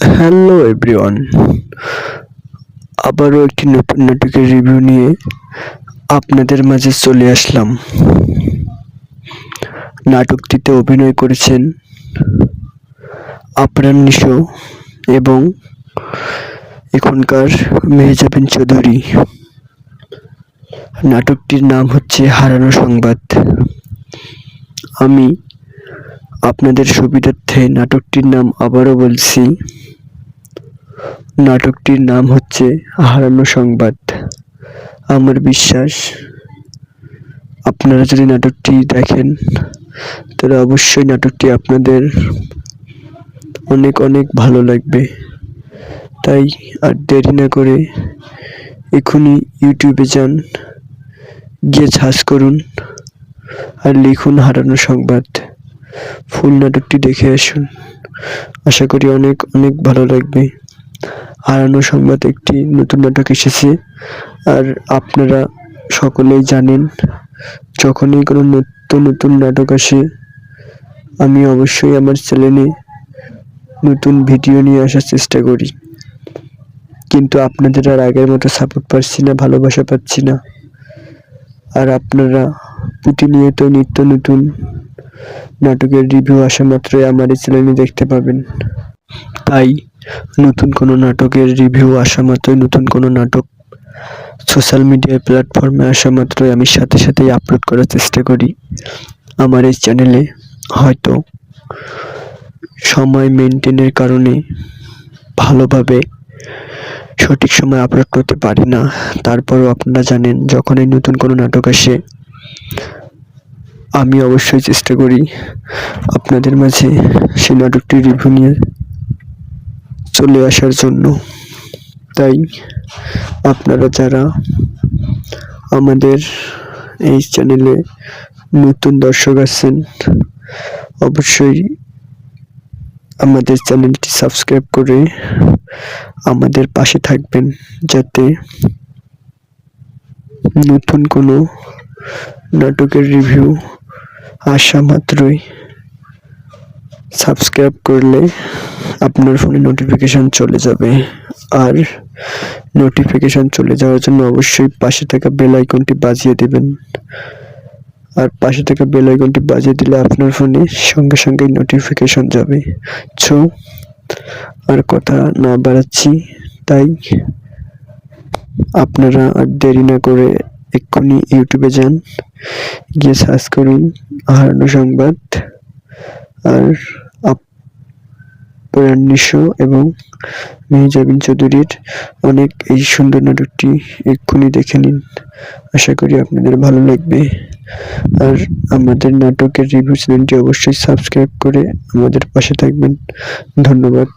Hello everyone, আবারও একটি নতুন নাটকের রিভিউ নিয়ে আপনাদের মাঝে চলে আসলাম। নাটকটিতে অভিনয় করেছেন আফরান নিশো এবং এখনকার মেহজাবিন চৌধুরী। নাটকটির নাম হচ্ছে হারানো সংবাদ। আমি আপনাদের সুবিধার্থে নাটকটির নাম আবারও বলছি। নাটকটির নাম হচ্ছে হারানো সংবাদ। আমার বিশ্বাস আপনারা যদি নাটকটি দেখেন তাহলে অবশ্যই নাটকটি আপনাদের অনেক অনেক ভালো লাগবে। তাই আর দেরি না করে এখনই ইউটিউবে যান, গিয়ে সার্চ করুন আর লিখুন হারানো সংবাদ। ফুল নাটকটি দেখে আসুন, আশা করি অনেক অনেক ভালো লাগবে। হারানো সংবাদ একটি নতুন নাটক এসেছে, আর আপনারা সকলেই জানেন যখনই কোনো নতুন নাটক আসে আমি অবশ্যই আমার চ্যানেলে নতুন ভিডিও নিয়ে আসার চেষ্টা করি, কিন্তু আপনাদের আর আগের মতো সাপোর্ট পাচ্ছি না, ভালোবাসা পাচ্ছি না। আর আপনারা প্রতিনিয়ত নিত্য নতুন নাটকের রিভিউ আসা মাত্রই আমার এই চ্যানেলে দেখতে পাবেন। তাই নতুন কোনো নাটকের রিভিউ আসা মাত্রই, নতুন কোনো নাটক সোশ্যাল মিডিয়া প্ল্যাটফর্মে আসা মাত্রই আমি সাথে সাথেই আপলোড করার চেষ্টা করি আমার এই চ্যানেলে। হয়তো সময় মেনটেনের কারণে ভালোভাবে সঠিক সময় আপলোড করতে পারি না, তারপরেও আপনারা জানেন যখনই নতুন কোনো নাটক আসে আমি অবশ্যই চেষ্টা করি আপনাদের মাঝে সেই নাটকটির রিভিউ নিয়ে চলে আসার জন্য। তাই আপনারা যারা আমাদের এই চ্যানেলে নতুন দর্শক আছেন অবশ্যই আমাদের চ্যানেলটি সাবস্ক্রাইব করে আমাদের পাশে থাকবেন, যাতে নতুন কোনো নাটকের রিভিউ আসা মাত্রই সাবস্ক্রাইব করলে আপনার ফোনে নোটিফিকেশন চলে যাবে। আর নোটিফিকেশন চলে যাওয়ার জন্য অবশ্যই পাশে থাকা বেল আইকনটি বাজিয়ে দেবেন। আর পাশে থাকা বেল আইকনটি বাজিয়ে দিলে আপনার ফোনে সঙ্গে সঙ্গে নোটিফিকেশন যাবে। সো আর কথা না বাড়াচ্ছি, তাই আপনারা আর দেরি না করে এক্ষুনি ইউটিউবে যান, গিয়ে সার্চ করুন হারানো সংবাদ। আর আফরান নিশো এবং মেহজাবিন চৌধুরীর অনেক এই সুন্দর নাটকটি এক্ষুনি দেখে নিন, আশা করি আপনাদের ভালো লাগবে। আর আমাদের নাটকের রিভিউ চ্যানেলটি অবশ্যই সাবস্ক্রাইব করে আমাদের পাশে থাকবেন। ধন্যবাদ।